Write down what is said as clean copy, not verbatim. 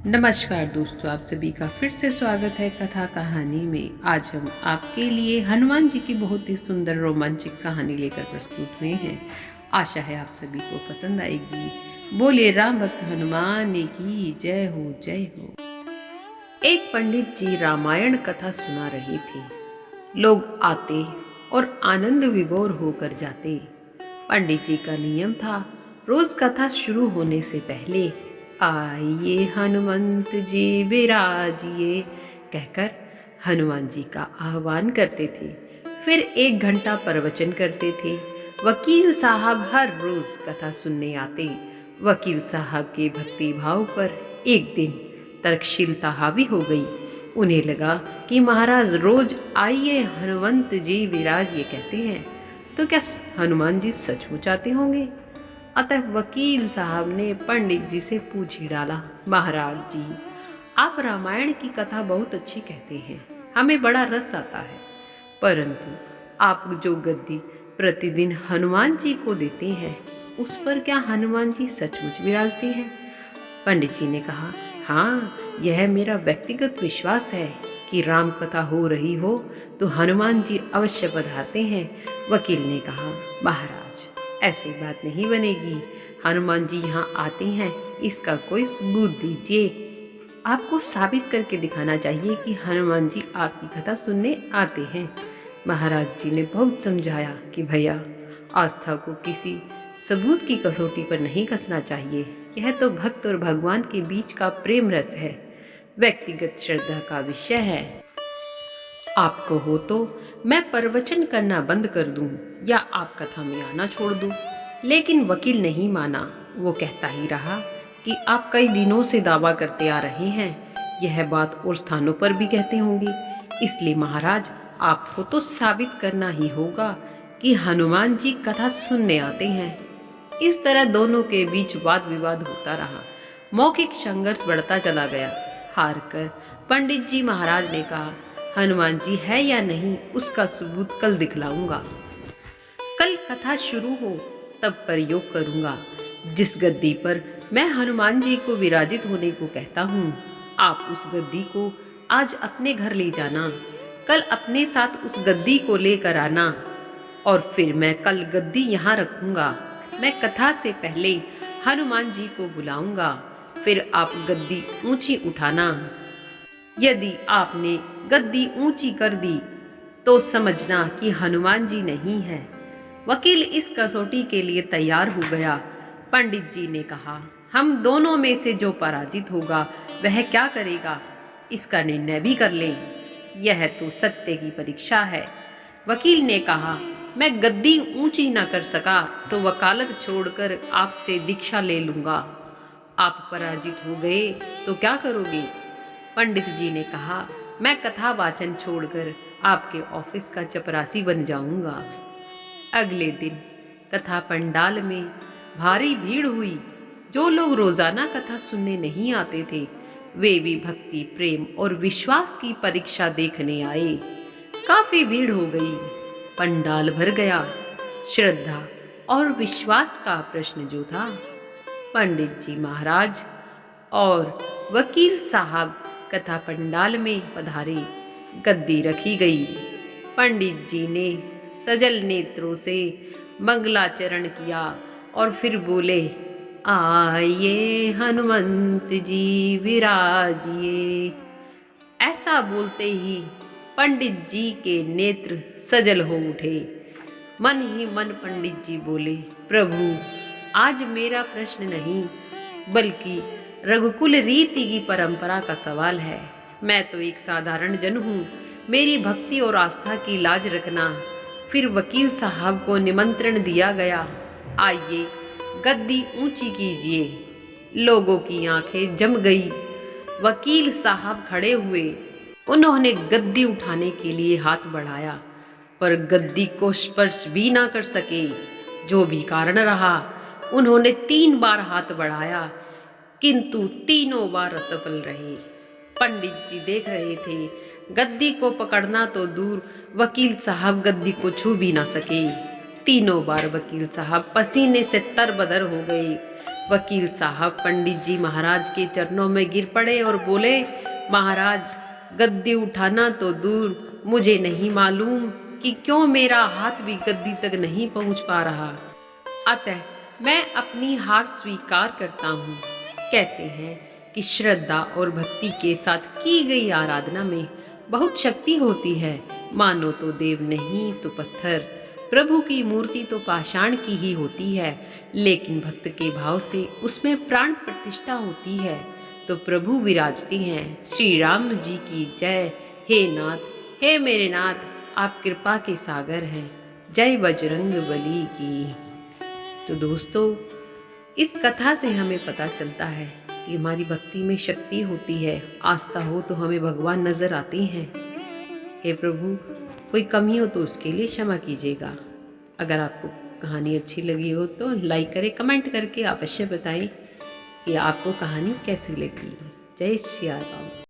नमस्कार दोस्तों, आप सभी का फिर से स्वागत है कथा कहानी में। आज हम आपके लिए हनुमान जी की बहुत ही सुंदर रोमांचक कहानी लेकर प्रस्तुत हुए हैं। आशा है आप सभी को पसंद आएगी। बोलिए राम भक्त हनुमान की जय हो जय हो। एक पंडित जी रामायण कथा सुना रहे थे। लोग आते और आनंद विभोर होकर जाते। पंडित जी का नियम था, रोज कथा शुरू होने से पहले आइए हनुमंत जी विराजिए कहकर हनुमान जी का आह्वान करते थे। फिर 1 घंटा प्रवचन करते थे। वकील साहब हर रोज कथा सुनने आते। वकील साहब के भक्ति भाव पर एक दिन तर्कशीलता हावी हो गई। उन्हें लगा कि महाराज रोज आइए हनुमंत जी विराजिए कहते हैं, तो क्या हनुमान जी सचमुच आते होंगे? अतः वकील साहब ने पंडित जी से पूछ ही डाला, महाराज जी, आप रामायण की कथा बहुत अच्छी कहते हैं, हमें बड़ा रस आता है, परंतु आप जो गद्दी प्रतिदिन हनुमान जी को देते हैं, उस पर क्या हनुमान जी सचमुच विराजते हैं? पंडित जी ने कहा, हाँ, यह मेरा व्यक्तिगत विश्वास है कि राम कथा हो रही हो तो हनुमान जी अवश्य पधारते हैं। वकील ने कहा, महाराज, ऐसी बात नहीं बनेगी। हनुमान जी यहाँ आते हैं, इसका कोई सबूत दीजिए। आपको साबित करके दिखाना चाहिए कि हनुमान जी आपकी कथा सुनने आते हैं। महाराज जी ने बहुत समझाया कि भैया, आस्था को किसी सबूत की कसौटी पर नहीं कसना चाहिए। यह तो भक्त और भगवान के बीच का प्रेम रस है, व्यक्तिगत श्रद्धा का विषय है। आपको हो तो मैं प्रवचन करना बंद कर दूं या आप कथा में आना छोड़ दूं। लेकिन वकील नहीं माना। वो कहता ही रहा कि आप कई दिनों से दावा करते आ रहे हैं, यह बात और स्थानों पर भी कहते होंगे, इसलिए महाराज आपको तो साबित करना ही होगा कि हनुमान जी कथा सुनने आते हैं। इस तरह दोनों के बीच वाद विवाद होता रहा। मौखिक संघर्ष बढ़ता चला गया। हार कर पंडित जी महाराज ने कहा, हनुमान जी है या नहीं उसका सबूत कल दिखलाऊंगा। कल कथा शुरू हो तब प्रयोग करूंगा। जिस गद्दी पर मैं हनुमान जी को विराजित होने को कहता हूँ, आप उस गद्दी को आज अपने घर ले जाना। कल अपने साथ उस गद्दी को लेकर आना और फिर मैं कल गद्दी यहाँ रखूंगा। मैं कथा से पहले हनुमान जी को बुलाऊंगा, फिर आप गद्दी ऊंची उठाना। यदि आपने गद्दी ऊंची कर दी तो समझना कि हनुमान जी नहीं है। वकील इस कसौटी के लिए तैयार हो गया। पंडित जी ने कहा, हम दोनों में से जो पराजित होगा वह क्या करेगा, इसका निर्णय भी कर लें। यह तो सत्य की परीक्षा है। वकील ने कहा, मैं गद्दी ऊंची न कर सका तो वकालत छोड़कर आपसे दीक्षा ले लूंगा। आप पराजित हो गए तो क्या करोगे? पंडित जी ने कहा, मैं कथा वाचन छोड़कर आपके ऑफिस का चपरासी बन जाऊंगा। अगले दिन कथा पंडाल में भारी भीड़ हुई। जो लोग रोजाना कथा सुनने नहीं आते थे, वे भी भक्ति, प्रेम और विश्वास की परीक्षा देखने आए। काफी भीड़ हो गई। पंडाल भर गया। श्रद्धा और विश्वास का प्रश्न जो था, पंडित जी महाराज और वकील साहब कथा पंडाल में पधारे। गद्दी रखी गई। पंडित जी ने सजल नेत्रों से मंगलाचरण किया और फिर बोले, आइए हनुमंत जी विराजिए। ऐसा बोलते ही पंडित जी के नेत्र सजल हो उठे। मन ही मन पंडित जी बोले, प्रभु, आज मेरा प्रश्न नहीं बल्कि रघुकुल रीति की परंपरा का सवाल है। मैं तो एक साधारण जन हूँ, मेरी भक्ति और आस्था की लाज रखना। फिर वकील साहब को निमंत्रण दिया गया, आइए गद्दी ऊंची कीजिए। लोगों की आंखें जम गई। वकील साहब खड़े हुए। उन्होंने गद्दी उठाने के लिए हाथ बढ़ाया, पर गद्दी को स्पर्श भी ना कर सके। जो भी कारण रहा, उन्होंने 3 बार हाथ बढ़ाया, किंतु तीनों बार असफल रहे। पंडित जी देख रहे थे। गद्दी को पकड़ना तो दूर, वकील साहब गद्दी को छू भी ना सके। तीनों बार वकील साहब पसीने से तरबदर हो गए। वकील साहब पंडित जी महाराज के चरणों में गिर पड़े और बोले, महाराज, गद्दी उठाना तो दूर, मुझे नहीं मालूम कि क्यों मेरा हाथ भी गद्दी तक नहीं पहुंच पा रहा। अतः मैं अपनी हार स्वीकार करता हूँ। कहते हैं कि श्रद्धा और भक्ति के साथ की गई आराधना में बहुत शक्ति होती है। मानो तो देव नहीं तो पत्थर, प्रभु की मूर्ति तो पाषाण की ही होती है, लेकिन भक्त के भाव से उसमें प्राण प्रतिष्ठा होती है तो प्रभु विराजते हैं। श्री राम जी की जय। हे नाथ, हे मेरे नाथ, आप कृपा के सागर हैं। जय बजरंग बली की। तो दोस्तों, इस कथा से हमें पता चलता है कि हमारी भक्ति में शक्ति होती है। आस्था हो तो हमें भगवान नजर आते हैं। हे प्रभु, कोई कमी हो तो उसके लिए क्षमा कीजिएगा। अगर आपको कहानी अच्छी लगी हो तो लाइक करें, कमेंट करके अवश्य बताएं कि आपको कहानी कैसी लगी। जय श्री राम।